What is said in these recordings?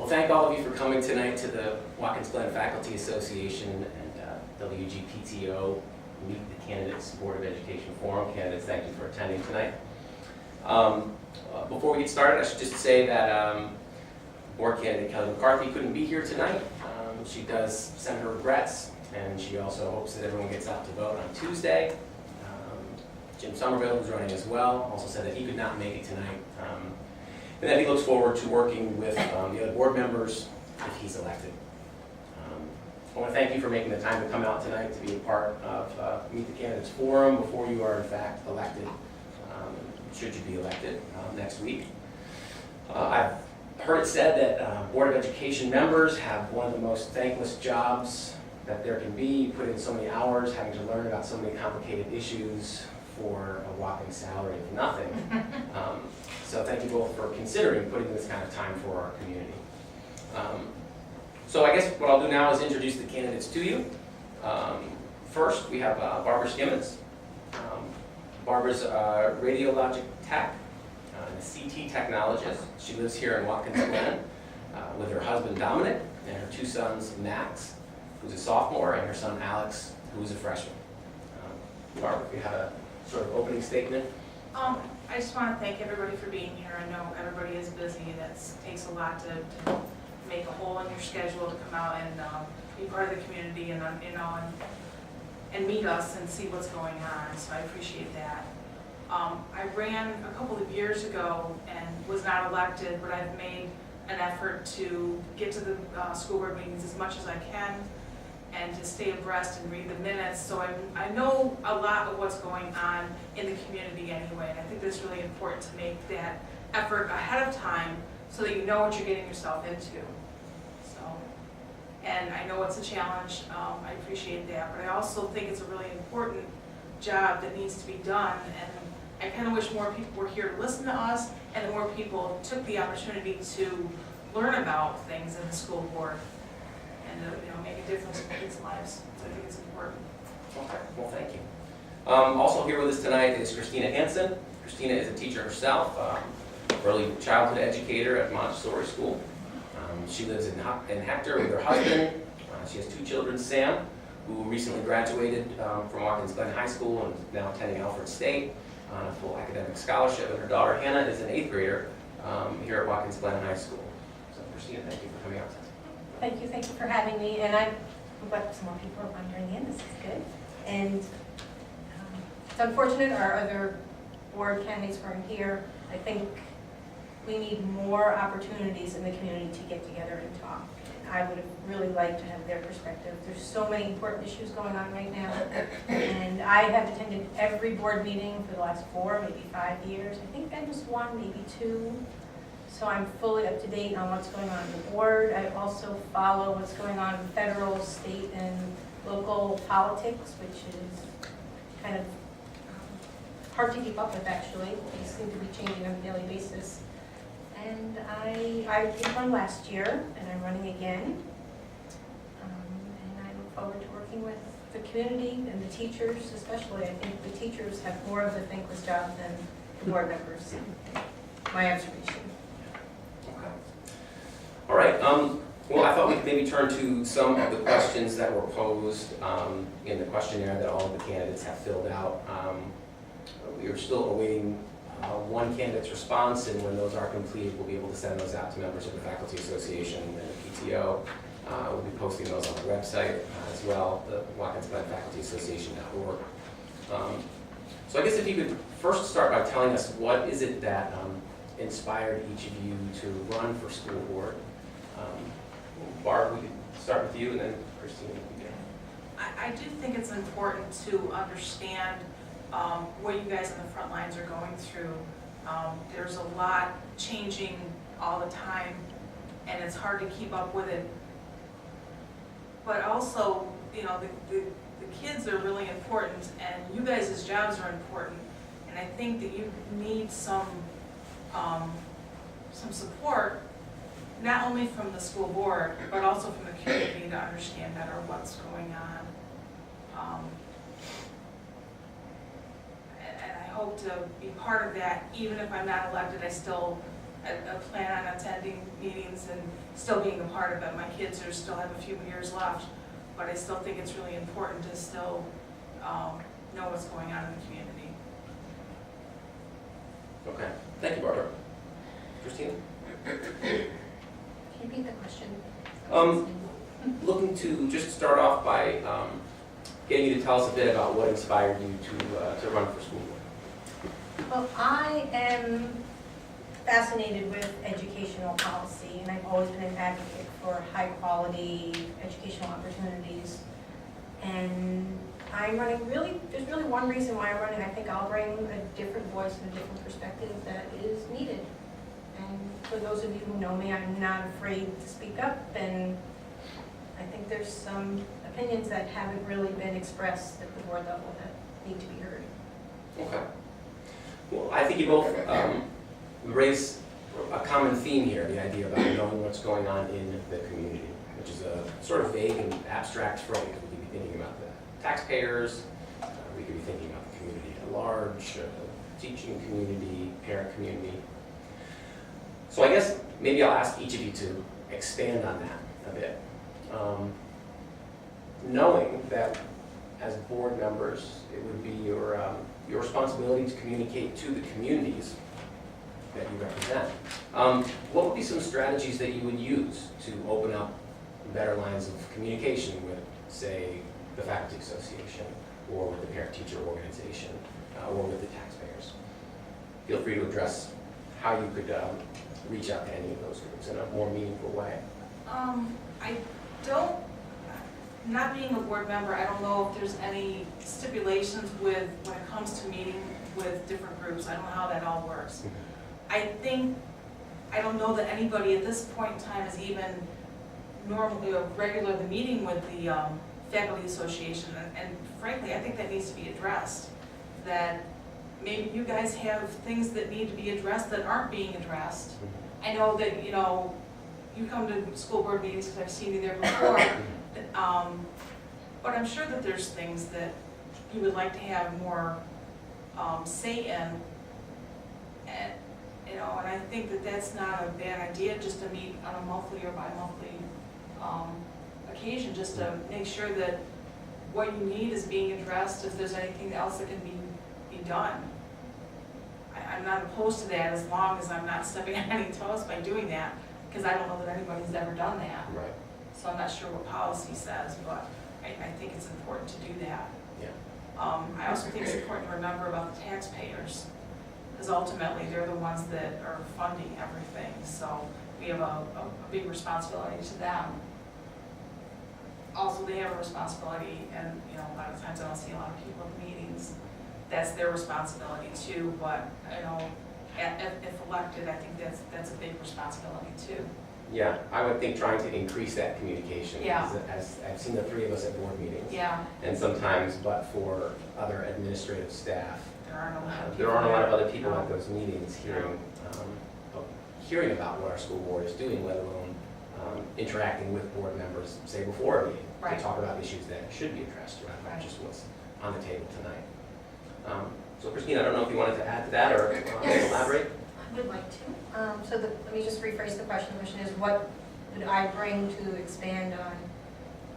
Well, thank all of you for coming tonight to the Watkins Glen Faculty Association and WGPTO Meet the Candidates Board of Education Forum. Candidates, thank you for attending tonight. Before we get started, I should just say that board candidate Kelly McCarthy couldn't be here tonight. She does send her regrets, and she also hopes that everyone gets out to vote on Tuesday. Jim Somerville, who's running as well, also said that he could not make it tonight, and that he looks forward to working with the other board members if he's elected. I want to thank you for making the time to come out tonight to be a part of Meet the Candidates Forum before you are in fact elected, should you be elected next week. I've heard it said that Board of Education members have one of the most thankless jobs that there can be, put in so many hours, having to learn about so many complicated issues for a whopping salary of nothing. So thank you both for considering putting this kind of time for our community. So I guess what I'll do now is introduce the candidates to you. First, we have Barbara Skimmons. Barbara's a radiologic tech and a CT technologist. She lives here in Watkins Glen with her husband Dominic and her two sons Max, who's a sophomore, and her son Alex, who's a freshman. Barbara, if you had a sort of opening statement. I just want to thank everybody for being here. I know everybody is busy and it takes a lot to make a hole in your schedule to come out and be part of the community and and meet us and see what's going on. So I appreciate that. I ran a couple of years ago and was not elected, but I've made an effort to get to the school board meetings as much as I can and to stay abreast and read the minutes. So I know a lot of what's going on in the community anyway, and I think it's really important to make that effort ahead of time so that you know what you're getting yourself into. And I know it's a challenge, I appreciate that, but I also think it's a really important job that needs to be done, and I kind of wish more people were here to listen to us, and that more people took the opportunity to learn about things in the school board and make a difference in kids' lives. So I think it's important. Okay, well thank you. Also here with us tonight is Christina Hansen. Christina is a teacher herself, early childhood educator at Montessori School. She lives in Hector with her husband. She has two children, Sam, who recently graduated from Watkins Glen High School and is now attending Alfred State on a full academic scholarship. And her daughter, Hannah, is an 8th grader here at Watkins Glen High School. So, Christina, thank you for coming out tonight. Thank you for having me. And I'm glad some more people are wondering in. This is good. And it's unfortunate our other board candidates weren't here. I think we need more opportunities in the community to get together and talk. I would have really liked to have their perspective. There's so many important issues going on right now. And I have attended every board meeting for the last 4, maybe 5 years. I think I missed 1, maybe 2. So I'm fully up to date on what's going on in the board. I also follow what's going on in federal, state, and local politics, which is kind of hard to keep up with, actually. They seem to be changing on a daily basis. And I did run last year, and I'm running again. And I look forward to working with the community and the teachers, especially. I think the teachers have more of a thankless job than the board members. My observation. Okay. All right. Well, I thought we could maybe turn to some of the questions that were posed in the questionnaire that all of the candidates have filled out. We are still awaiting one candidate's response, and when those are completed, we'll be able to send those out to members of the Faculty Association and the PTO. We'll be posting those on the website as well, the Watkins Glen Faculty Association.org. So I guess if you could first start by telling us what is it that inspired each of you to run for school board. Barb, we could start with you, and then Christine, you begin. I do think it's important to understand what you guys on the front lines are going through. There's a lot changing all the time, and it's hard to keep up with it. But also, the kids are really important, and you guys' jobs are important. And I think that you need some support, not only from the school board, but also from the community to understand better what's going on. And I hope to be part of that. Even if I'm not elected, I still I plan on attending meetings and still being a part of it. My kids still have a few years left, but I still think it's really important to still know what's going on in the community. Okay, thank you, Barbara. Christina? Can you repeat the question? Looking to just start off by getting you to tell us a bit about what inspired you to run for school board. Well, I am fascinated with educational policy, and I've always been an advocate for high-quality educational opportunities. And I'm running there's really one reason why I'm running. I think I'll bring a different voice and a different perspective that is needed. And for those of you who know me, I'm not afraid to speak up, and I think there's some opinions that haven't really been expressed at the board level that need to be heard. Okay. Well, I think you both raise a common theme here, the idea about knowing what's going on in the community, which is a sort of vague and abstract phrase. We could be thinking about the taxpayers, we could be thinking about the community at large, teaching community, parent community. So I guess maybe I'll ask each of you to expand on that a bit. Knowing that as board members, it would be your responsibility to communicate to the communities that you represent. What would be some strategies that you would use to open up better lines of communication with, say, the Faculty Association, or with the parent-teacher organization, or with the taxpayers? Feel free to address how you could reach out to any of those groups in a more meaningful way. Not being a board member, I don't know if there's any stipulations when it comes to meeting with different groups. I don't know how that all works. I don't know that anybody at this point in time is even normally or regularly meeting with the Faculty Association, and frankly, I think that needs to be addressed. That maybe you guys have things that need to be addressed that aren't being addressed. I know that, you come to school board meetings because I've seen you there before, but I'm sure that there's things that you would like to have more say in, and I think that that's not a bad idea, just to meet on a monthly or bi-monthly occasion, just to make sure that what you need is being addressed, if there's anything else that can be done. I'm not opposed to that as long as I'm not stepping on any toes by doing that, because I don't know that anybody's ever done that. Right. So I'm not sure what policy says, but I think it's important to do that. Yeah. I also think it's important to remember about the taxpayers, because ultimately they're the ones that are funding everything. So we have a big responsibility to them. Also, they have a responsibility, and a lot of times I don't see a lot of people at meetings. That's their responsibility too, but if elected, I think that's a big responsibility too. Yeah, I would think trying to increase that communication. Yeah. As I've seen the three of us at board meetings. Yeah. And sometimes, but for other administrative staff, There aren't a lot of people. there aren't a lot of other people No. at those meetings hearing about what our school board is doing, let alone interacting with board members, say before a meeting, Right. to talk about issues that should be addressed, rather than Right. just what's on the table tonight. So Christina, I don't know if you wanted to add to that or Yes. elaborate. I would like to. Let me just rephrase the question. The question is, what would I bring to expand on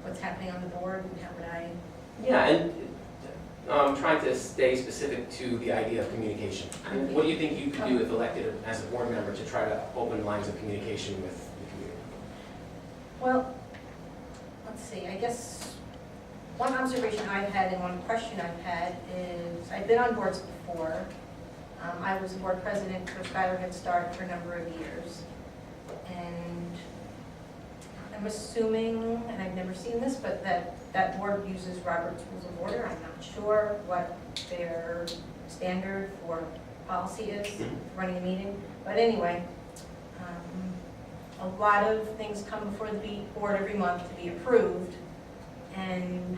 what's happening on the board, and how would I? Yeah, and trying to stay specific to the idea of communication. I mean, what do you think you could do if elected as a board member to try to open lines of communication with the community? Well, let's see. I guess one observation I've had and one question I've had is I've been on boards before. I was board president for Schuyler Head Start for a number of years, and I'm assuming, and I've never seen this, but that board uses Robert's Rules of Order. I'm not sure what their standard for policy is, running a meeting. But anyway, a lot of things come before the board every month to be approved. And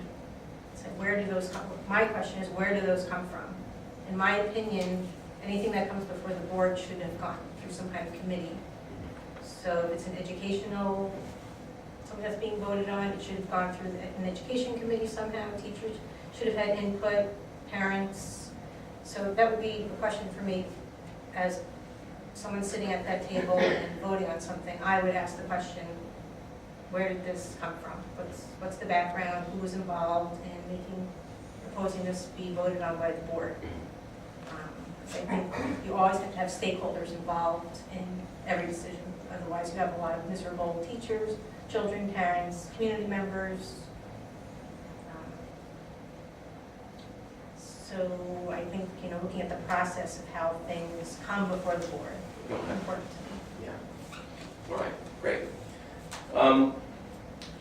so where do those come? My question is, where do those come from? In my opinion, anything that comes before the board should have gone through some kind of committee. So if it's an educational, something that's being voted on, it should have gone through an education committee somehow. Teachers should have had input, parents. So that would be a question for me as someone's sitting at that table and voting on something, I would ask the question, where did this come from? What's the background? Who was involved in proposing this be voted on by the board? I think you always have to have stakeholders involved in every decision. Otherwise, you have a lot of miserable teachers, children, parents, community members. So I think, looking at the process of how things come before the board is important to me. Yeah. All right, great.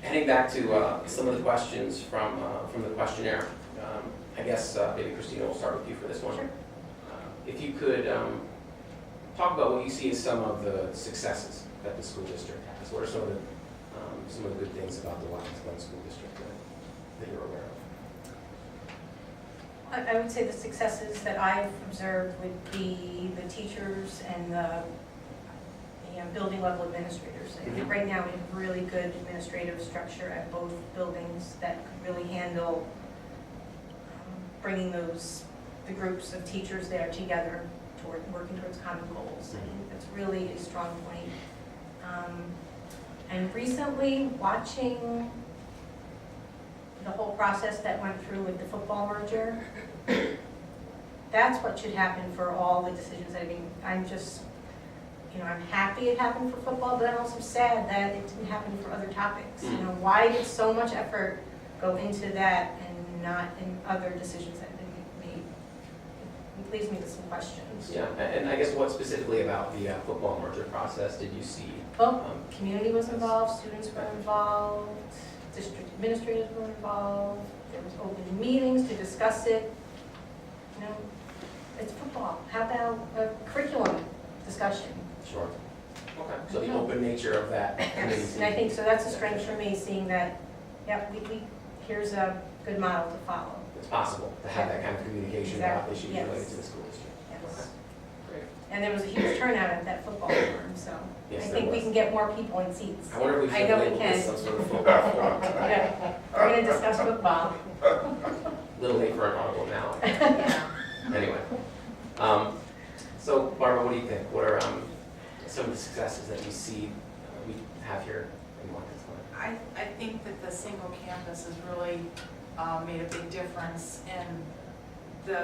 Heading back to some of the questions from the questionnaire. I guess maybe Christina will start with you for this one. Sure. If you could talk about what you see as some of the successes that the school district has. What are some of the good things about the Watkins Glen School District that you're aware of? I would say the successes that I've observed would be the teachers and the building level administrators. I think right now we have really good administrative structure at both buildings that could really handle bringing the groups of teachers there together toward working towards common goals. I think that's really a strong point. And recently, watching the whole process that went through with the football merger, that's what should happen for all the decisions. I mean, I'm happy it happened for football, but I'm also sad that it didn't happen for other topics. Why did so much effort go into that and not in other decisions that have been made? It leaves me with some questions. Yeah, and I guess what specifically about the football merger process did you see? Well, community was involved, students were involved, district administrators were involved, there was open meetings to discuss it. It's football. How about a curriculum discussion? Sure. Okay, so the open nature of that. Yes, and I think so that's a strength for me, seeing that, here's a good model to follow. It's possible to have that kind of communication about issues related to the school district. Yes. Great. And there was a huge turnout at that football forum, so I Yes, think there we was. can get more people in seats. I wonder if we I should know we label this can. some sort of football forum. Yeah, we're gonna discuss football. A little late for an audible now. Yeah. Anyway. So Barbara, what do you think? What are some of the successes that you see we have here in Watkins Glen? I think that the single campus has really made a big difference in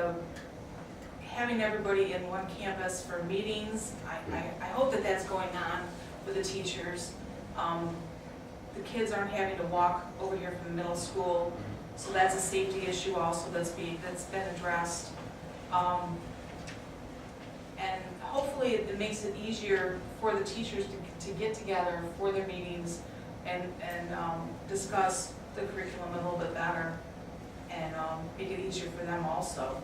having everybody in one campus for meetings. I hope that that's going on with the teachers. The kids aren't having to walk over here from the middle school, so that's a safety issue also that's been addressed. And hopefully it makes it easier for the teachers to get together for their meetings and discuss the curriculum a little bit better and make it easier for them also.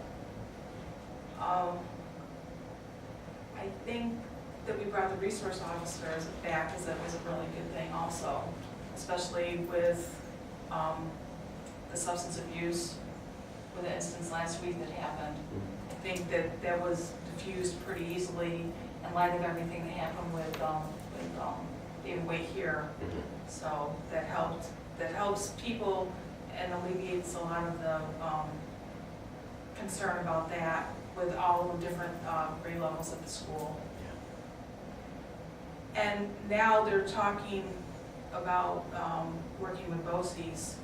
I think that we brought the resource officers back was a really good thing also, especially with the substance abuse, with the instance last week that happened. I think that was diffused pretty easily in light of everything that happened with David Way here. So that helps people and alleviates a lot of the concern about that with all of the different grade levels at the school. And now they're talking about working with BOCES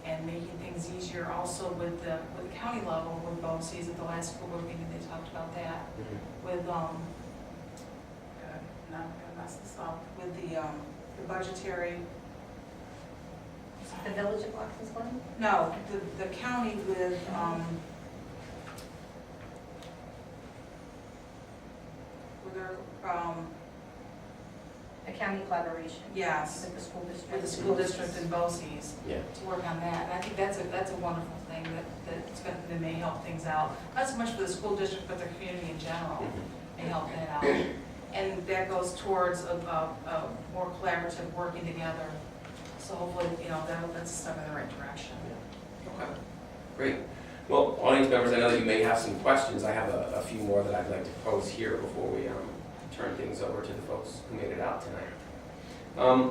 and making things easier also with the county level with BOCES. At the last school board meeting, they talked about that with, not gonna mess this up, with the budgetary. The village of Watkins Glen? No, the county with, their, A county collaboration. yes, With the school district. with the school district and BOCES Yeah. to work on that. And I think that's a wonderful thing that may help things out. Not so much for the school district, but the community in general may help that out. And that goes towards a more collaborative working together. So hopefully, that's a step in the right direction. Okay, great. Well, audience members, I know that you may have some questions. I have a few more that I'd like to pose here before we turn things over to the folks who made it out tonight. A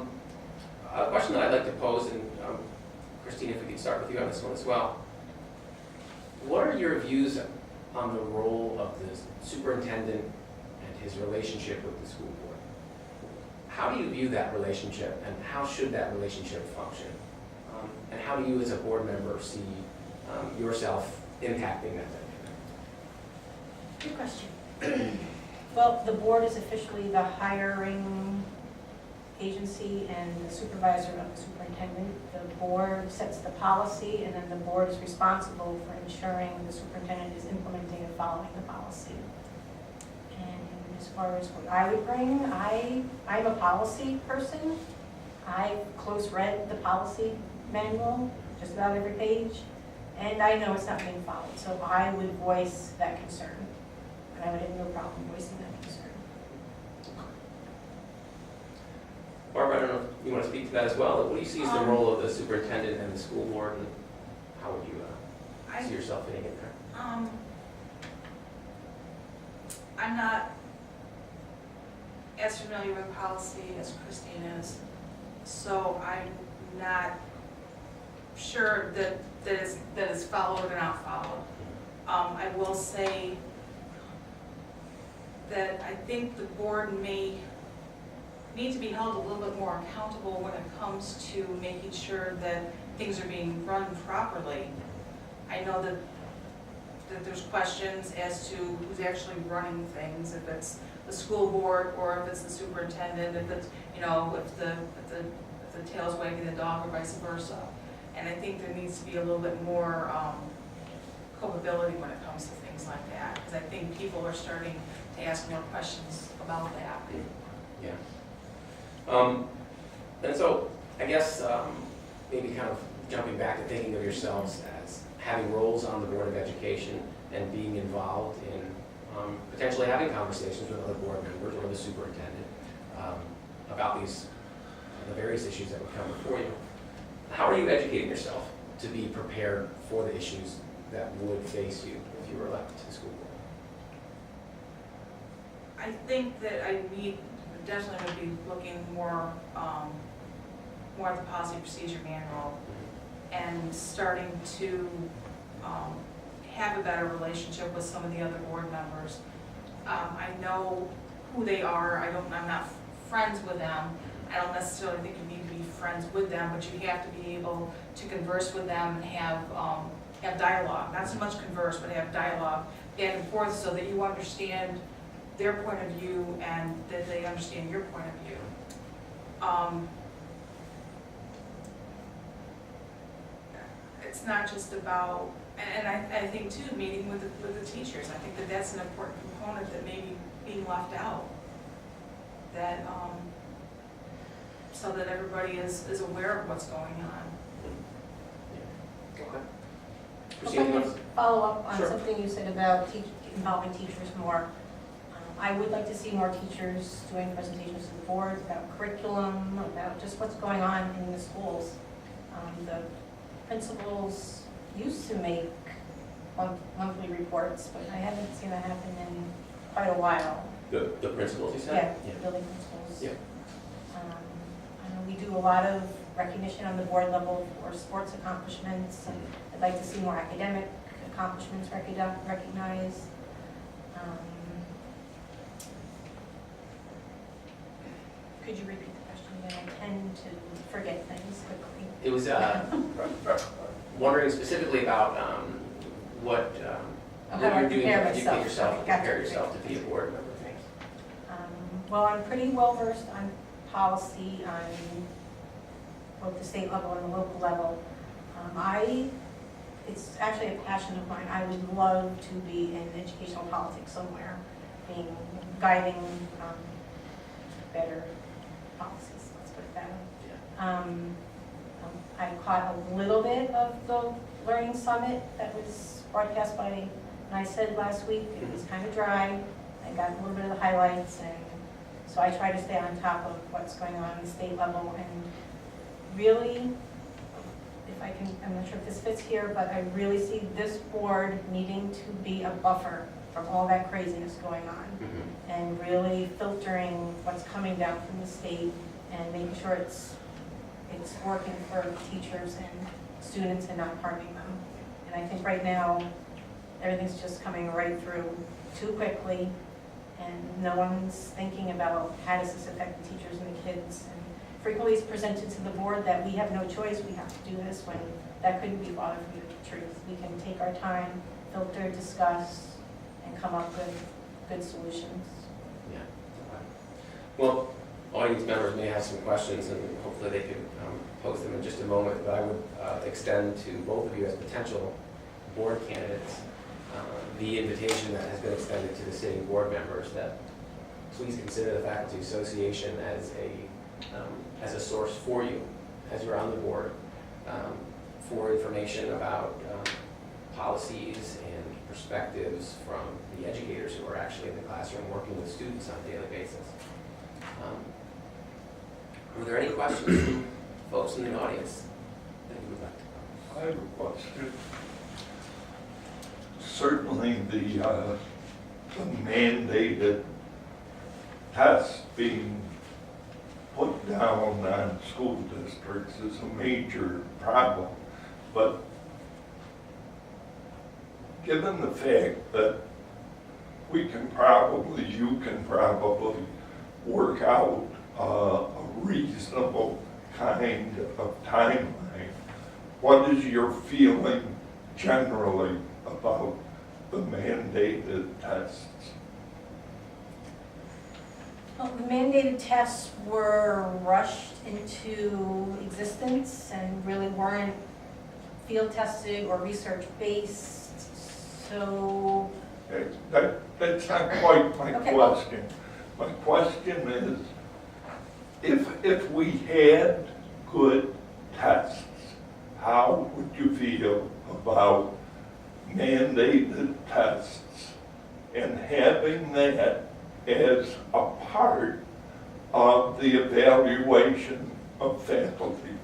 question that I'd like to pose, and Christina, if we could start with you on this one as well. What are your views on the role of the superintendent and his relationship with the school board. How do you view that relationship, and how should that relationship function? And how do you, as a board member, see yourself impacting that dynamic? Good question. Well, the board is officially the hiring agency and the supervisor of the superintendent. The board sets the policy, and then the board is responsible for ensuring the superintendent is implementing and following the policy. And as far as what I would bring, I'm a policy person. I close read the policy manual, just about every page, and I know it's not being followed, so I would voice that concern. And I would have no problem voicing that concern. Barbara, I don't know if you want to speak to that as well. What do you see as the role of the superintendent and the school board, and how would you see yourself fitting in there? I'm not as familiar with policy as Christine is, so I'm not sure that is followed or not followed. I will say that I think the board may need to be held a little bit more accountable when it comes to making sure that things are being run properly. I know that there's questions as to who's actually running things, if it's the school board or if it's the superintendent, if it's, you know, if the tail's wagging the dog or vice versa. And I think there needs to be a little bit more culpability when it comes to things like that, because I think people are starting to ask more questions about that. Yeah. And so, I guess, maybe kind of jumping back to thinking of yourselves as having roles on the Board of Education and being involved in potentially having conversations with other board members or the superintendent about the various issues that would come before you. How are you educating yourself to be prepared for the issues that would face you if you were elected to the school board? I think that I definitely would be looking more at the policy procedure manual and starting to have a better relationship with some of the other board members. I know who they are. I'm not friends with them. I don't necessarily think you need to be friends with them, but you have to be able to converse with them and have dialogue. Not so much converse, but have dialogue back and forth so that you understand their point of view and that they understand your point of view. It's not just about, and I think too, meeting with the teachers. I think that that's an important component that may be being left out. That so that everybody is aware of what's going on. Yeah. Okay. If Christine, I you can want to- follow up on Sure. something you said about involving teachers more. I would like to see more teachers doing presentations to the board about curriculum, about just what's going on in the schools. The principals used to make monthly reports, but I haven't seen that happen in quite a while. The principals, you said? Yeah, building principals. Yeah. I know we do a lot of recognition on the board level for sports accomplishments. And I'd like to see more academic accomplishments recognized. Could you repeat the question again? I tend to forget things quickly. It was wondering specifically about what How you're I doing to prepare educate myself. yourself, Okay, to gotcha. prepare yourself to be a board member. Thanks. Well, I'm pretty well versed on policy on both the state level and the local level. It's actually a passion of mine. I would love to be in educational politics somewhere, guiding better policies, let's put it that way. I caught a little bit of the Learning Summit that was broadcast by, and I said last week, it was kind of dry. I got a little bit of the highlights, and so I try to stay on top of what's going on at the state level. And really, if I can, I'm not sure if this fits here, but I really see this board needing to be a buffer from all that craziness going on, and really filtering what's coming down from the state and making sure it's working for teachers and students and not harming them. And I think right now, everything's just coming right through too quickly, and no one's thinking about how does this affect the teachers and the kids. And frequently it's presented to the board that we have no choice, we have to do this, when that couldn't be farther from the truth. We can take our time, filter, discuss, and come up with good solutions. Yeah. Okay. Well, audience members may have some questions, and hopefully they can pose them in just a moment, but I would extend to both of you as potential board candidates the invitation that has been extended to the sitting board members that please consider the Faculty Association as a source for you as you're on the board for information about policies and perspectives from the educators who are actually in the classroom working with students on a daily basis. Are there any questions from folks in the audience that you would like to? I have a question. Certainly the mandated tests being put down on school districts is a major problem. But given the fact that you can probably work out a reasonable kind of timeline, what is your feeling generally about the mandated tests? Well, the mandated tests were rushed into existence and really weren't field tested or research based, so. That's not quite my Okay. question. My question is, if we had good tests, how would you feel about mandated tests and having that as a part of the evaluation of faculty?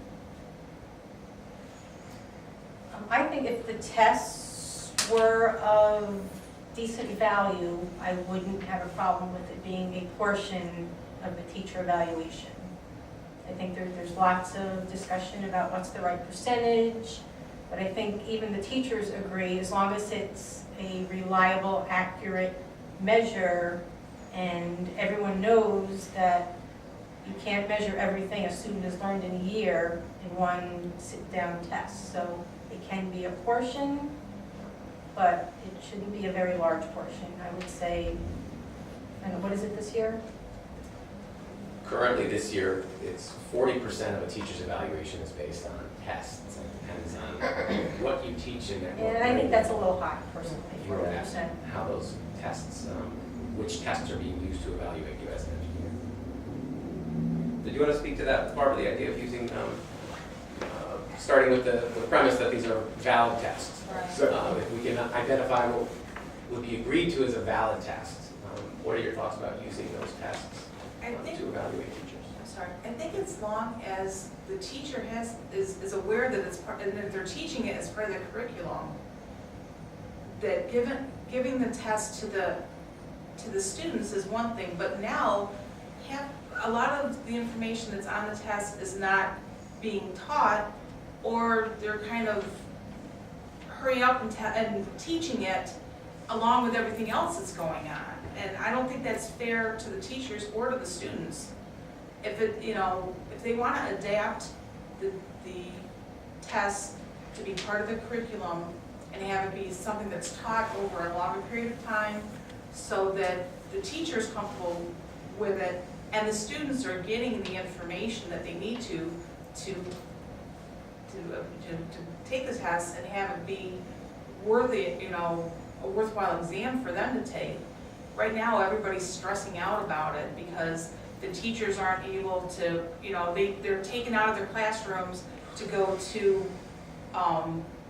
I think if the tests were of decent value, I wouldn't have a problem with it being a portion of the teacher evaluation. I think there's lots of discussion about what's the right percentage, but I think even the teachers agree, as long as it's a reliable, accurate measure, and everyone knows that you can't measure everything a student has learned in a year in one sit-down test. So it can be a portion, but it shouldn't be a very large portion. I would say, I don't know, what is it this year? Currently this year, it's 40% of a teacher's evaluation is based on tests. It depends on what you teach in there. And I think that's a little high, personally, You were 40%. asking how those tests, which tests are being used to evaluate you as an engineer. Did you want to speak to that, Barbara, the idea of using, starting with the premise that these are valid tests? If we can identify what would be agreed to as a valid test, what are your thoughts about using those tests to evaluate teachers? I'm sorry, I think as long as the teacher is aware that it's part, and that they're teaching it as part of the curriculum, that giving the test to the students is one thing, but now a lot of the information that's on the test is not being taught, or they're kind of hurry up and teaching it along with everything else that's going on. And I don't think that's fair to the teachers or to the students. If they want to adapt the test to be part of the curriculum and have it be something that's taught over a longer period of time so that the teacher's comfortable with it and the students are getting the information that they need to take the test and have it be worthy, a worthwhile exam for them to take. Right now, everybody's stressing out about it because the teachers aren't able to, they're taken out of their classrooms to go to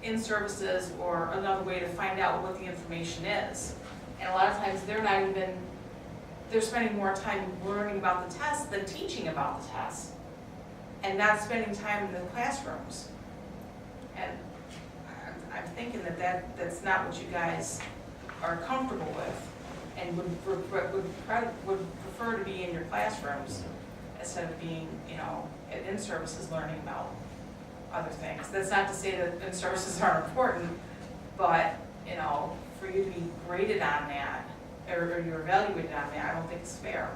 in-services or another way to find out what the information is. And a lot of times they're spending more time learning about the test than teaching about the test and not spending time in the classrooms. And I'm thinking that's not what you guys are comfortable with and would prefer to be in your classrooms instead of being, at in-services learning about other things. That's not to say that in-services aren't important, but, for you to be graded on that or you're evaluated on that, I don't think it's fair.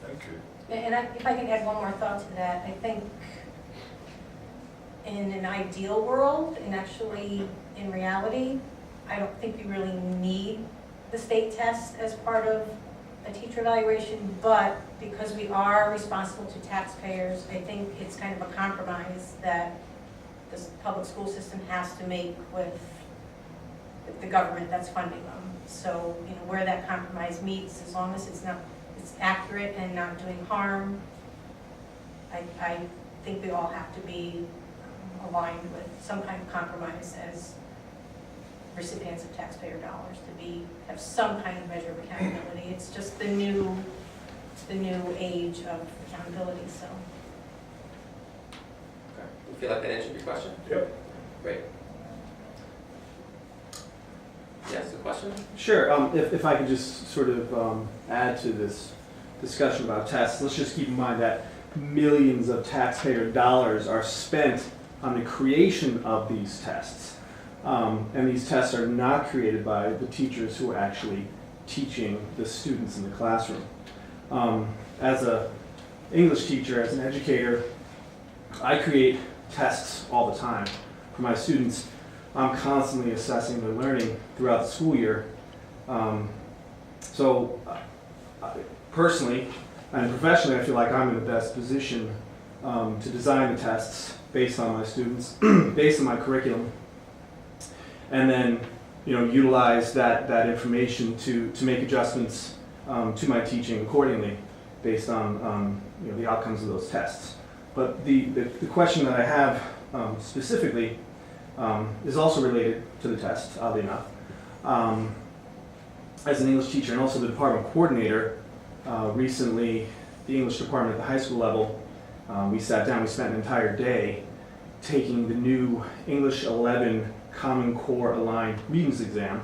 Thank you. And if I can add one more thought to that, I think in an ideal world, and actually in reality, I don't think we really need the state test as part of a teacher evaluation, but because we are responsible to taxpayers, I think it's kind of a compromise that the public school system has to make with the government that's funding them. So, you know, where that compromise meets, as long as it's accurate and not doing harm, I think we all have to be aligned with some kind of compromise as recipients of taxpayer dollars to have some kind of measure of accountability. It's just the new age of accountability, so. Okay. You feel like that answered your question? Yep. Great. Yes, a question? Sure. If I could just sort of add to this discussion about tests, let's just keep in mind that millions of taxpayer dollars are spent on the creation of these tests. And these tests are not created by the teachers who are actually teaching the students in the classroom. As an English teacher, as an educator, I create tests all the time for my students. I'm constantly assessing their learning throughout the school year. Personally and professionally, I feel like I'm in the best position to design the tests based on my students, based on my curriculum, and then utilize that information to make adjustments to my teaching accordingly based on the outcomes of those tests. But the question that I have specifically is also related to the test, oddly enough. As an English teacher and also the department coordinator, recently the English department at the high school level, we sat down, we spent an entire day taking the new English 11 Common Core Aligned Readings exam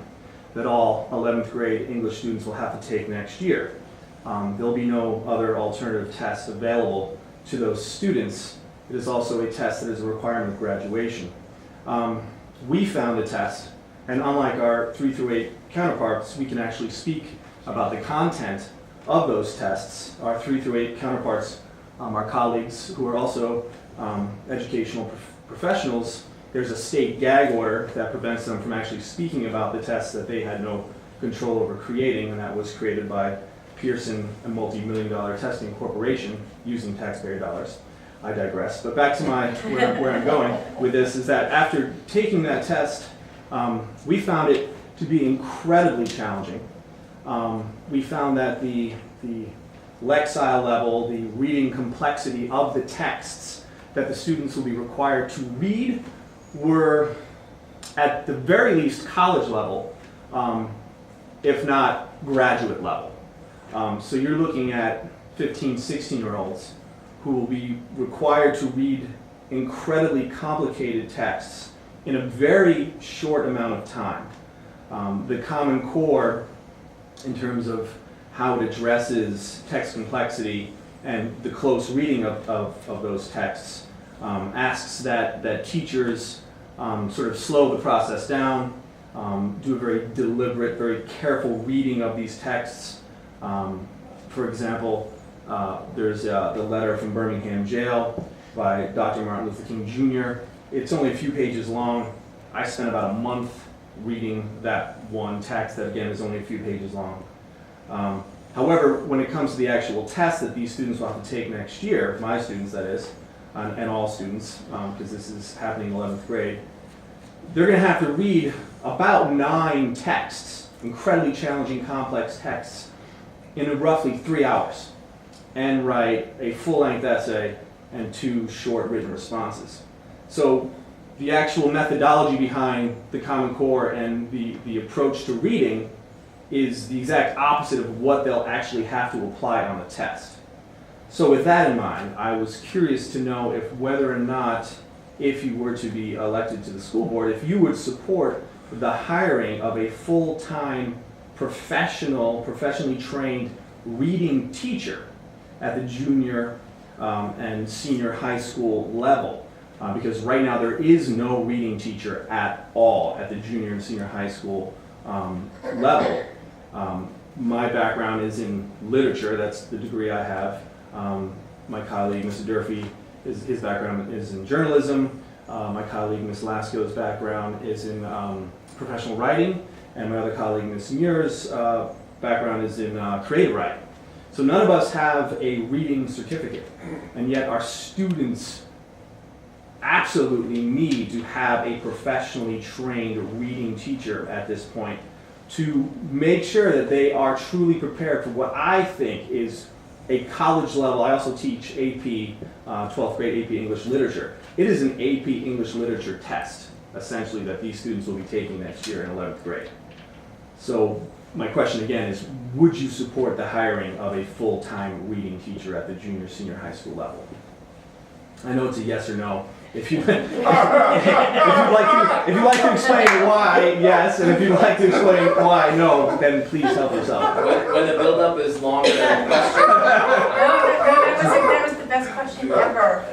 that all 11th grade English students will have to take next year. There'll be no other alternative tests available to those students. It is also a test that is a requirement of graduation. We found a test, and unlike our 3 through 8 counterparts, we can actually speak about the content of those tests. Our 3 through 8 counterparts, our colleagues who are also educational professionals, there's a state gag order that prevents them from actually speaking about the tests that they had no control over creating, and that was created by Pearson, a multi-million-dollar testing corporation using taxpayer dollars. I digress. But back to where I'm going with this is that after taking that test, we found it to be incredibly challenging. We found that the lexile level, the reading complexity of the texts that the students will be required to read were at the very least college level, if not graduate level. So you're looking at 15, 16-year-olds who will be required to read incredibly complicated texts in a very short amount of time. The Common Core, in terms of how it addresses text complexity and the close reading of those texts, asks that teachers sort of slow the process down, do a very deliberate, very careful reading of these texts. For example, there's the letter from Birmingham jail by Dr. Martin Luther King Jr. It's only a few pages long. I spent about a month reading that one text that, again, is only a few pages long. However, when it comes to the actual test that these students will have to take next year, my students that is, and all students, because this is happening in 11th grade, they're going to have to read about 9 texts, incredibly challenging, complex texts, in roughly 3 hours, and write a full-length essay and 2 short written responses. So the actual methodology behind the Common Core and the approach to reading is the exact opposite of what they'll actually have to apply on the test. So with that in mind, I was curious to know if whether or not, if you were to be elected to the school board, if you would support the hiring of a full-time professionally trained reading teacher at the junior and senior high school level. Because right now there is no reading teacher at all at the junior and senior high school level. My background is in literature, that's the degree I have. My colleague, Mr. Durfee, his background is in journalism. My colleague, Ms. Lasco's background is in professional writing, and my other colleague, Ms. Muir's background is in creative writing. So none of us have a reading certificate, and yet our students absolutely need to have a professionally trained reading teacher at this point to make sure that they are truly prepared for what I think is a college level. I also teach AP, 12th grade AP English Literature. It is an AP English Literature test, essentially, that these students will be taking next year in 11th grade. So my question again is, would you support the hiring of a full-time reading teacher at the junior, senior high school level? I know it's a yes or no. If you'd like to explain why yes, and if you'd like to explain why no, then please help yourself. When the build-up is longer than the question, That was the best question ever.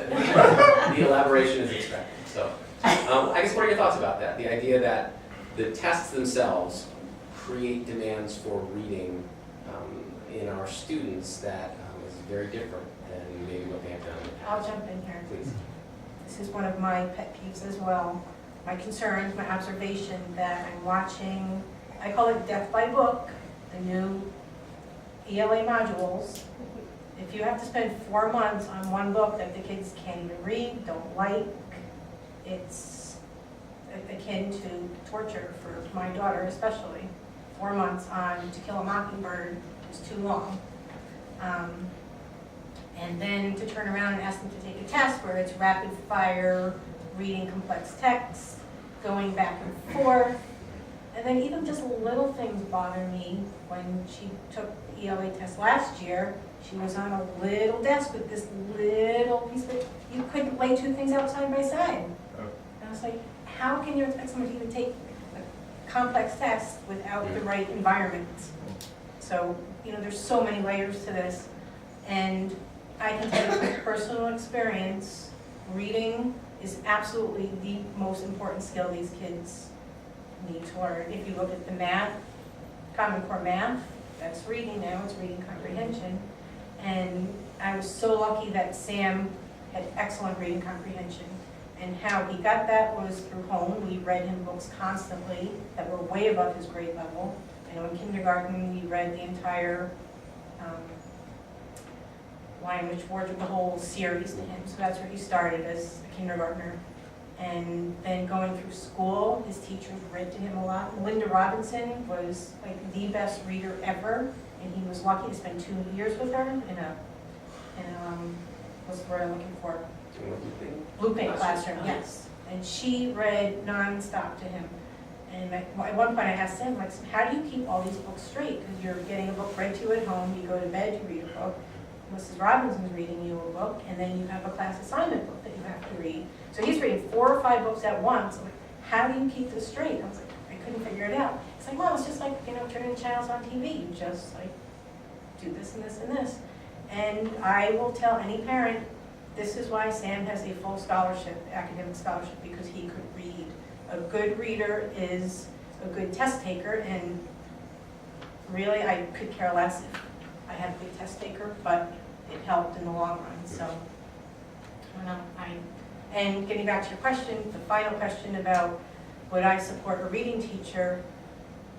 the elaboration is expected. So, I guess what are your thoughts about that? The idea that the tests themselves create demands for reading in our students that is very different than maybe what they have done in the past. I'll jump in here. Please. This is one of my pet peeves as well. My concerns, my observation that I'm watching, I call it death by book, the new ELA modules. If you have to spend 4 months on one book that the kids can't even read, don't like, it's akin to torture for my daughter especially. 4 months on To Kill a Mockingbird is too long. And then to turn around and ask them to take a test where it's rapid fire, reading complex text, going back and forth. And then even just little things bother me. When she took the ELA test last year, she was on a little desk with this little piece of, you couldn't lay two things out side by side. And I was like, how can you expect someone to even take a complex test without the right environment? So, there's so many layers to this. And I can tell you from personal experience, reading is absolutely the most important skill these kids need to learn. If you look at the math, Common Core math, that's reading now, it's reading comprehension. And I was so lucky that Sam had excellent reading comprehension. And how he got that was through home. We read him books constantly that were way above his grade level. I know in kindergarten, we read the entire Lion, Witch, Wardrobe, the whole series to him. So that's where he started as a kindergartner. And then going through school, his teachers read to him a lot. Linda Robinson was like the best reader ever, and he was lucky to spend 2 years with her in a what's the word I'm looking for? Blue paint classroom, yes. And she read nonstop to him. And at one point I asked him, like, how do you keep all these books straight? Because you're getting a book read to you at home, you go to bed, you read a book. Mrs. Robinson's reading you a book, and then you have a class assignment book that you have to read. So he's reading 4 or 5 books at once. I'm like, how do you keep this straight? I was like, I couldn't figure it out. It's like, well, it's just like, turning channels on TV. You just like do this and this and this. And I will tell any parent, this is why Sam has a full scholarship, academic scholarship, because he could read. A good reader is a good test taker, and really I could care less if I had a good test taker, but it helped in the long run. So, I don't know. And getting back to your question, the final question about would I support a reading teacher?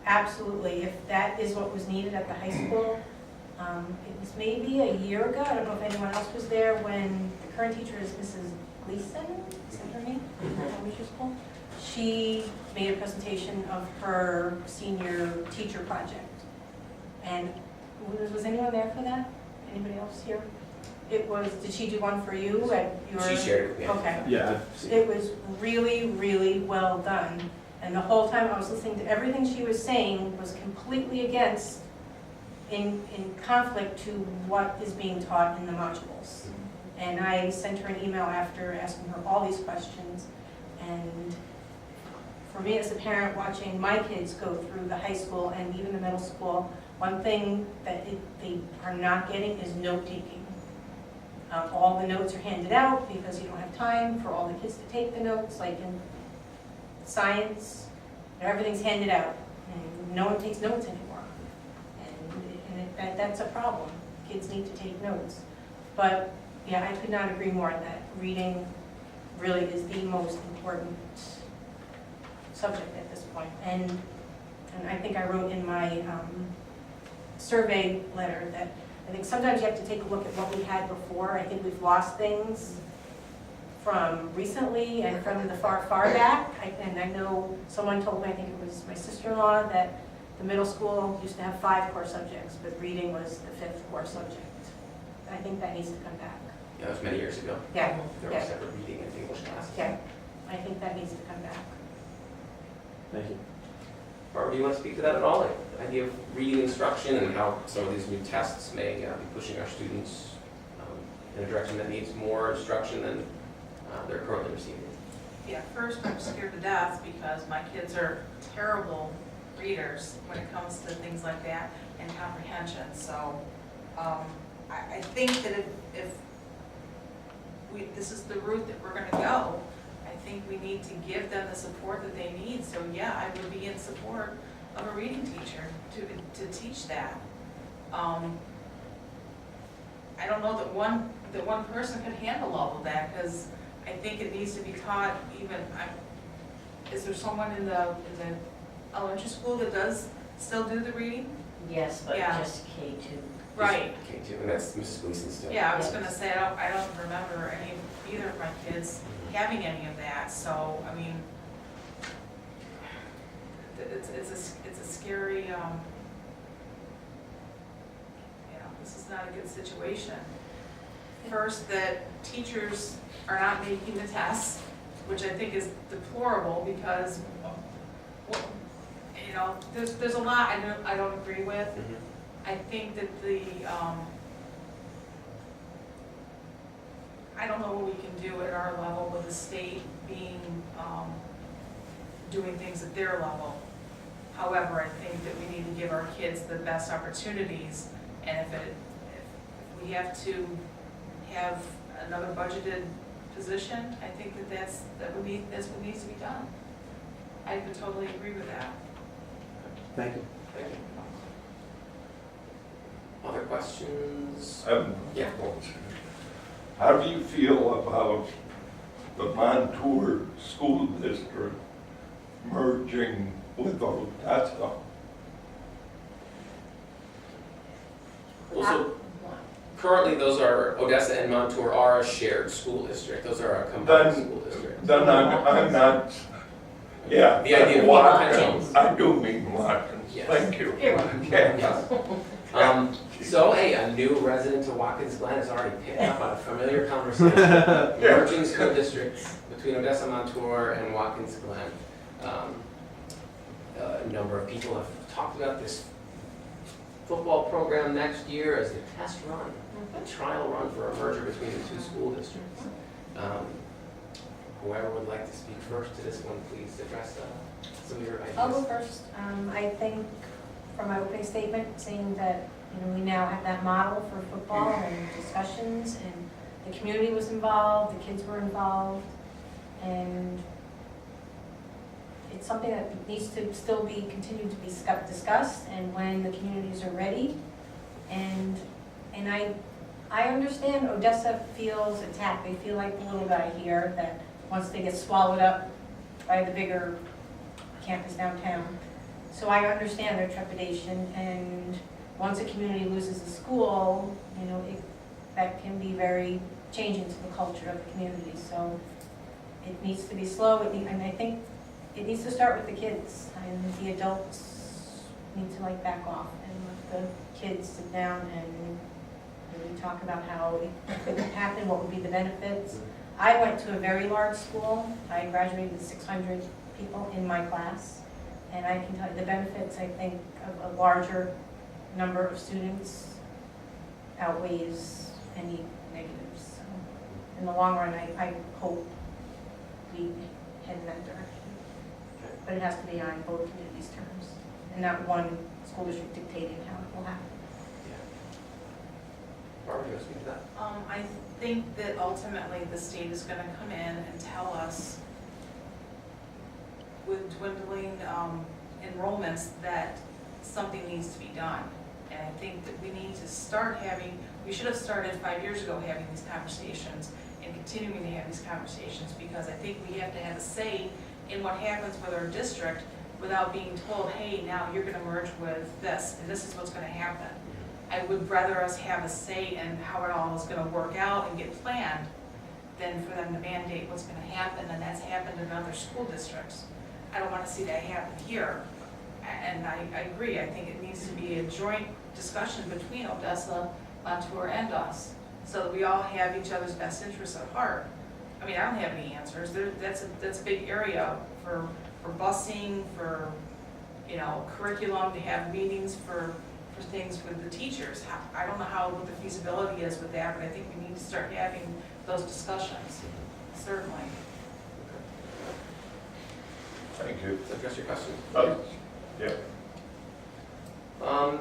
Absolutely. If that is what was needed at the high school, it was maybe a year ago. I don't know if anyone else was there when the current teacher is Mrs. Gleason. Is that her name? Elementary school. She made a presentation of her senior teacher project, and was anyone there for that? Anybody else here? It was, did she do one for you at your? She shared it with me. Okay. Yeah. It was really, really well done. And the whole time I was listening to everything she was saying was completely against, in conflict to what is being taught in the modules. And I sent her an email after asking her all these questions. And for me as a parent watching my kids go through the high school and even the middle school, one thing that they are not getting is note-taking. All the notes are handed out because you don't have time for all the kids to take the notes. Like in science, everything's handed out. And no one takes notes anymore. That's a problem. Kids need to take notes. But, yeah, I could not agree more that reading really is the most important subject at this point. And I think I wrote in my survey letter that I think sometimes you have to take a look at what we had before. I think we've lost things from recently and from the far back. And I know someone told me, I think it was my sister-in-law, that the middle school used to have 5 core subjects, but reading was the 5th core subject. I think that needs to come back. Yeah, that was many years ago. Yeah, There were yeah. separate reading and English classes. yeah. I think that needs to come back. Thank you. Barbara, do you want to speak to that at all? Like, the idea of reading instruction and how some of these new tests may be pushing our students in a direction that needs more instruction than they're currently receiving? Yeah, first, I'm scared to death because my kids are terrible readers when it comes to things like that and comprehension. So I think that if this is the route that we're going to go, I think we need to give them the support that they need. So yeah, I would be in support of a reading teacher to teach that. I don't know that one person could handle all of that, because I think it needs to be taught even. Is there someone in the elementary school that does still do the reading? Yes, but Yeah. just K2. Okay, too, and that's Mrs. Gleason still. Yeah, I was gonna say, I don't remember either of my kids having any of that, so, I mean, it's a scary, this is not a good situation. First, that teachers are not making the tests, which I think is deplorable, because, there's a lot I don't agree with. Mhm. I think that I don't know what we can do at our level with the state being, doing things at their level. However, I think that we need to give our kids the best opportunities, and if we have to have another budgeted position, I think that's what needs to be done. I would totally agree with that. Thank you. Thank you. Other questions? Yeah. Yeah. How do you feel about the Montour School District merging with Odessa? Well, so currently those are, Odessa and Montour are a shared school district. Those are a combined school district. Then I'm not, yeah. The idea of Watkins, I do mean Watkins, Yes. thank you. You're Yeah. Yes. So, hey, a new resident of Watkins Glen has already picked up on a familiar conversation. Merging school districts between Odessa, Montour, and Watkins Glen. A number of people have talked about this football program next year as a test run, a trial run for a merger between the two school districts. Whoever would like to speak first to this one, please address some of your ideas. I'll go first. I think from my opening statement, saying that, we now have that model for football and discussions, and the community was involved, the kids were involved, and it's something that needs to still be continued to be discussed, and when the communities are ready. And I understand Odessa feels attacked. They feel like the little guy here that once they get swallowed up by the bigger campus downtown. So I understand their trepidation, and once a community loses a school, that can be very changing to the culture of the community. So it needs to be slow, and I think it needs to start with the kids, and the adults need to back off and let the kids sit down and really talk about how it could happen, what would be the benefits. I went to a very large school. I graduated with 600 people in my class, and I can tell you the benefits, I think, of a larger number of students outweighs any negatives. So in the long run, I hope we head in that direction. But it has to be on both communities' terms, and not one school district dictating how it will happen. Barbara, do you want to speak to that? I think that ultimately the state is going to come in and tell us, with dwindling enrollments that something needs to be done. And I think that we need to start having, we should have started 5 years ago having these conversations and continuing to have these conversations, because I think we have to have a say in what happens with our district without being told, hey, now you're gonna merge with this, and this is what's gonna happen. I would rather us have a say in how it all is gonna work out and get planned than for them to mandate what's gonna happen, and that's happened in other school districts. I don't wanna see that happen here. And I agree, I think it needs to be a joint discussion between Odessa, Montour, and us, so that we all have each other's best interests at heart. I mean, I don't have any answers, that's a big area for busing, for, you know, curriculum, to have meetings for things with the teachers. I don't know what the feasibility is with that, but I think we need to start having those discussions, certainly. Thank you. Does that address your question? Yeah.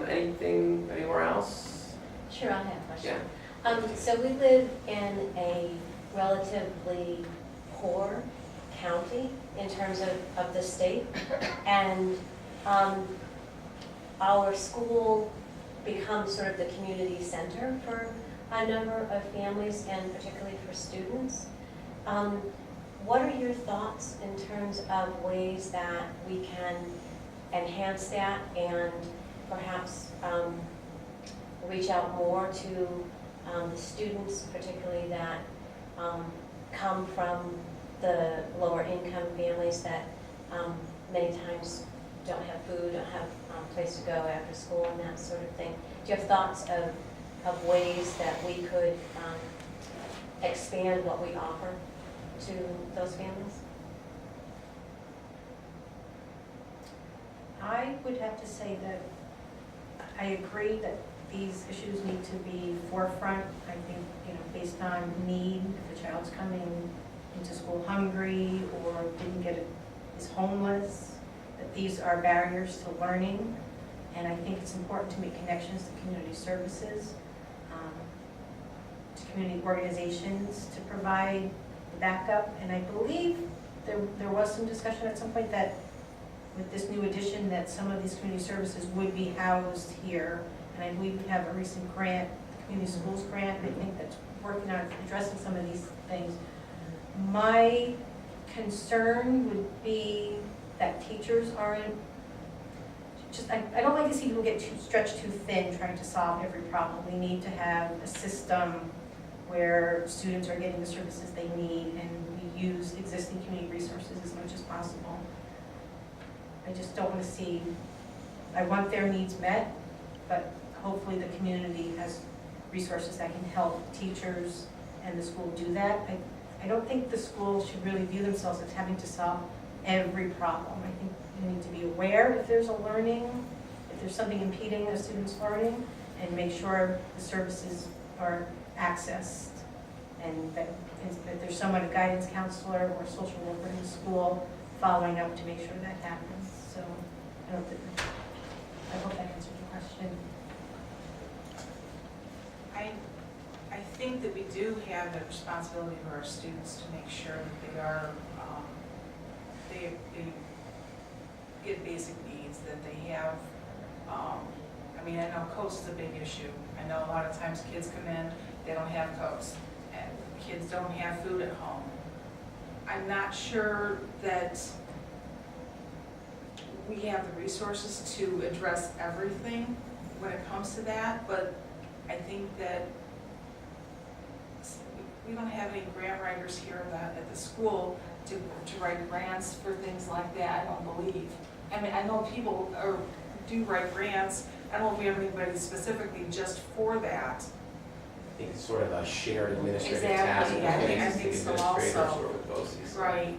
Anything, anywhere else? Sure, I have a question. Yeah. So we live in a relatively poor county in terms of the state, and our school becomes sort of the community center for a number of families and particularly for students. What are your thoughts in terms of ways that we can enhance that and perhaps reach out more to the students, particularly that come from the lower income families that many times don't have food, don't have a place to go after school and that sort of thing? Do you have thoughts of ways that we could expand what we offer to those families? I would have to say that I agree that these issues need to be forefront. I think, you know, based on need, if a child's coming into school hungry or is homeless, that these are barriers to learning. And I think it's important to make connections to community services, to community organizations to provide backup. And I believe there was some discussion at some point that with this new addition that some of these community services would be housed here. And I believe we have a recent grant, the community schools grant, I think that's working on addressing some of these things. My concern would be that teachers aren't, I don't like to see people get stretched too thin trying to solve every problem. We need to have a system where students are getting the services they need and we use existing community resources as much as possible. I just don't want to see, I want their needs met, but hopefully the community has resources that can help teachers and the school do that. I don't think the school should really view themselves as having to solve every problem. I think you need to be aware if there's if there's something impeding a student's learning, and make sure the services are accessed, and that there's someone, a guidance counselor or social worker in the school following up to make sure that happens. So I hope that answers your question. I think that we do have the responsibility for our students to make sure that they are, they get basic needs, that they have, I mean, I know coats is a big issue. I know a lot of times kids come in, they don't have coats, and kids don't have food at home. I'm not sure that we have the resources to address everything when it comes to that, but I think that we don't have any grant writers here at the school to write grants for things like that, I don't believe. I mean, I know people do write grants. I don't know if we have anybody specifically just for that. I think it's sort of a shared administrative Exactly, task. I think so also. Administrators or with BOCES. Right.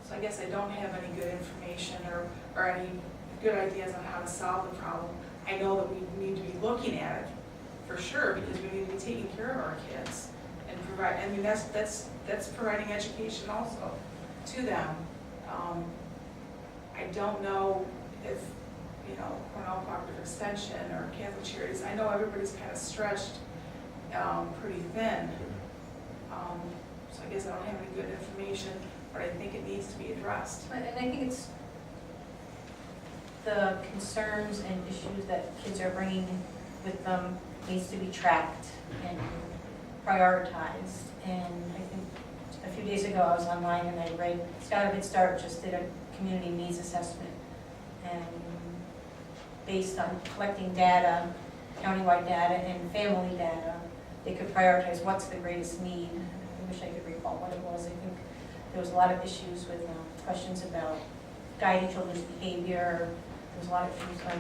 So I guess I don't have any good information or any good ideas on how to solve the problem. I know that we need to be looking at it for sure, because we need to be taking care of our kids and provide, I mean, that's providing education also to them. I don't know if, you know, Cornell Cooperative Extension or Catholic Charities, I know everybody's kind of stretched pretty thin. So I guess I don't have any good information. but I think it needs to be addressed. And I think it's the concerns and issues that kids are bringing with them needs to be tracked and prioritized. And I think a few days ago I was online and I read Skylar Head Start just did a community needs assessment. And based on collecting data, countywide data and family data, they could prioritize what's the greatest need. I wish I could recall what it was. I think there was a lot of issues with questions about guiding children's behavior. There was a lot of issues of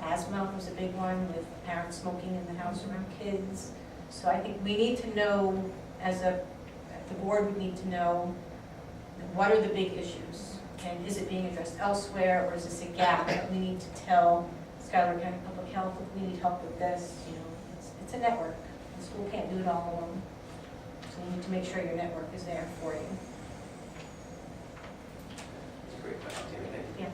asthma was a big one, with parents smoking in the house around kids. So I think we need to know, the board would need to know, what are the big issues? And is it being addressed elsewhere, or is this a gap that we need to tell Schuyler County Public Health if we need help with this? You know, it's a network. The school can't do it all alone. So you need to make sure your network is there for you. That's a great question, Tammy, thank you. Yeah.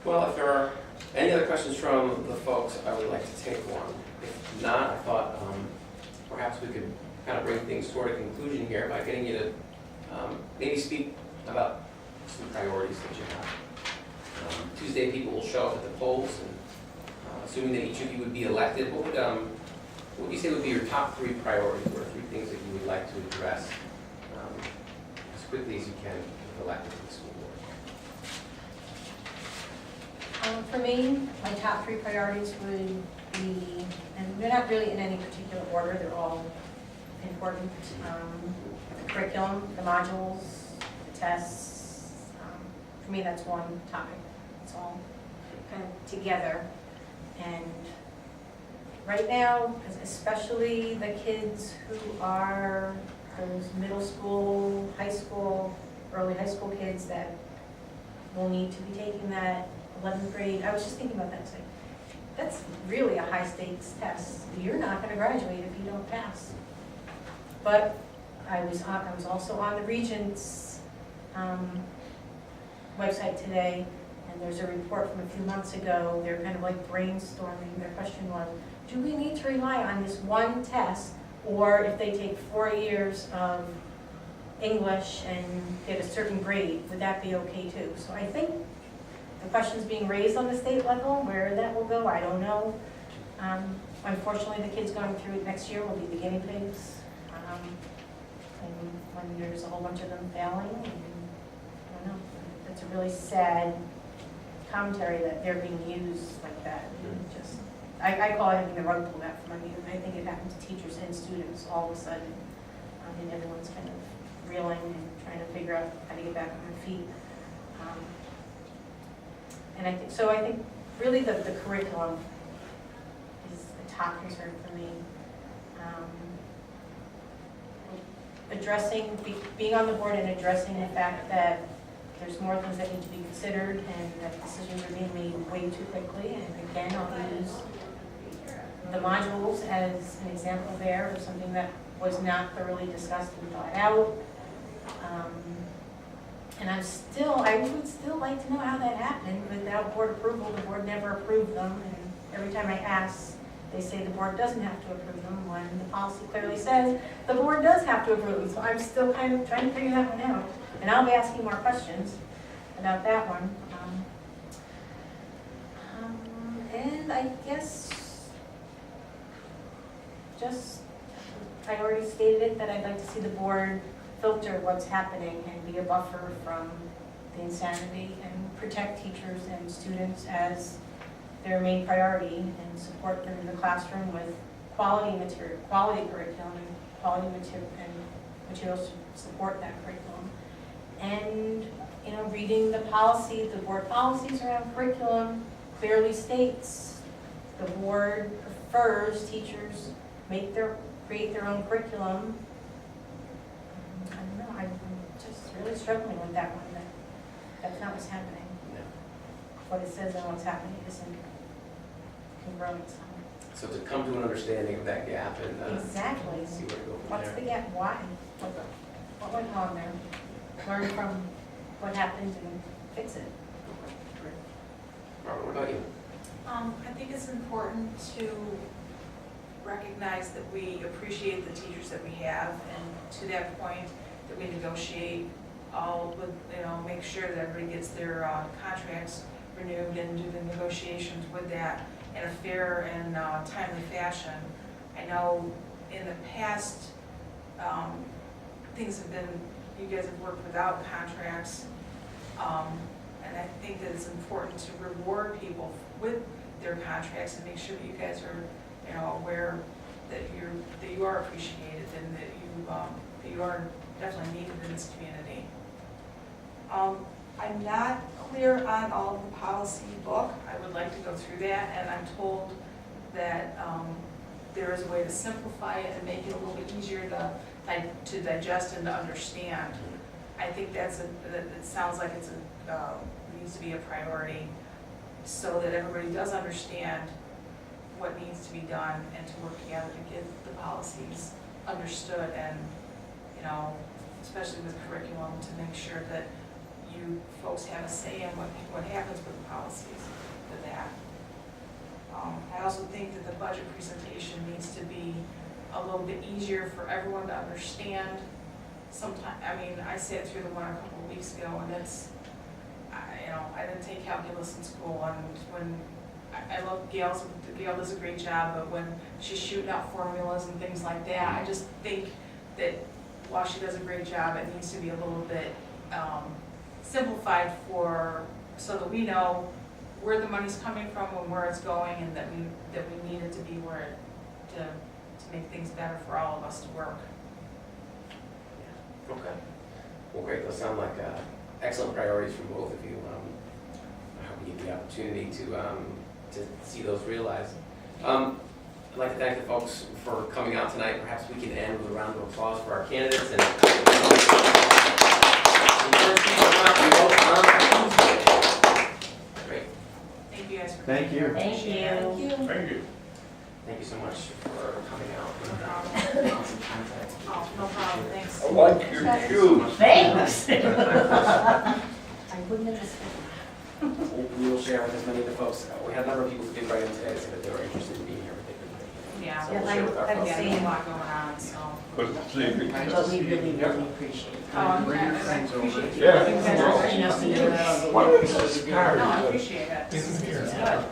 Well, if there are any other questions from the folks, I would like to take one. If not, I thought perhaps we could kind of bring things toward a conclusion here by getting you to maybe speak about some priorities that you have. Tuesday, people will show up at the polls, and assuming that each of you would be elected, what would you say would be your top 3 priorities, or 3 things that you would like to address as quickly as you can if elected to the school board? For me, my top 3 priorities would be, and they're not really in any particular order, they're all important. The curriculum, the modules, the tests. For me, that's one topic. It's all kind of together. And right now, especially the kids who are those middle school, high school, early high school kids that will need to be taking that 11th grade. I was just thinking about that today. That's really a high stakes test. You're not going to graduate if you don't pass. But I was also on the Regents website today, and there's a report from a few months ago. They're kind of like brainstorming. Their question was, do we need to rely on this one test, or if they take 4 years of English and get a certain grade, would that be okay too? So I think the question's being raised on the state level. Where that will go, I don't know. Unfortunately, the kids going through it next year will be the guinea pigs. And when there's a whole bunch of them failing, and I don't know, it's a really sad commentary that they're being used like that. Just, I call it having the rug pulled out from under you. I think it happens to teachers and students all of a sudden. And everyone's kind of reeling and trying to figure out how to get back on their feet. And I think really the curriculum is a top concern for me. Being on the board and addressing the fact that there's more things that need to be considered and that decisions are being made way too quickly. And again, I'll use the modules as an example there of something that was not thoroughly discussed and thought out. And I would still like to know how that happened without board approval. The board never approved them, and every time I ask, they say the board doesn't have to approve them, when the policy clearly says the board does have to approve them. So I'm still kind of trying to figure that one out. And I'll be asking more questions about that one. And I guess I already stated it, that I'd like to see the board filter what's happening and be a buffer from the insanity and protect teachers and students as their main priority, and support them in the classroom with quality material, quality curriculum, and quality materials to support that curriculum. And reading the policy, the board policies around curriculum clearly states the board prefers teachers create their own curriculum. I don't know, I'm just really struggling with that one, that's not what's happening. What it says and what's happening isn't congruent. So to come to an understanding of that gap and Exactly. see where to go from What's there. the gap? Why? What went wrong there? Learn from what happened and fix it. Great. Robert, what about you? I think it's important to recognize that we appreciate the teachers that we have, and to that point, that we negotiate all with, make sure that everybody gets their contracts renewed and do the negotiations with that in a fair and timely fashion. I know in the past, things have been, you guys have worked without contracts, and I think that it's important to reward people with their contracts and make sure that you guys are, aware that you are appreciated and that you are definitely needed in this community. I'm not clear on all of the policy book. I would like to go through that, and I'm told that there is a way to simplify it and make it a little bit easier to digest and to understand. I think that it sounds like it needs to be a priority so that everybody does understand what needs to be done and to work together to get the policies understood and, especially with curriculum, to make sure that you folks have a say in what happens with the policies with that. I also think that the budget presentation needs to be a little bit easier for everyone to understand. Sometimes, I sat through the one a couple of weeks ago, and I didn't take calculus in school, and when I love Gail does a great job, but when she's shooting out formulas and things like that, I just think that while she does a great job, it needs to be a little bit simplified so that we know where the money's coming from and where it's going, and that we need it to be where to make things better for all of us to work. Okay. Well, great. Those sound like excellent priorities from both of you. I hope we get the opportunity to see those realized. I'd like to thank the folks for coming out tonight. Perhaps we can end with a round of applause for our candidates. And great. Thank you guys for Thank you. Thank you. Thank you. Thank you so much for coming out. Oh, no problem, thanks. I like your shoes. Thanks. I wouldn't have just. We will share with as many of the folks. We had a number of people who did write in today that said that they were interested in being here, but they couldn't make it. Yeah, So we'll share with our I've folks. yeah, there's a lot going on, so. But see, But we really, really appreciate it. I appreciate you. Yeah. You guys are You know, nice to do this. what is this card? No, I appreciate it. This is good.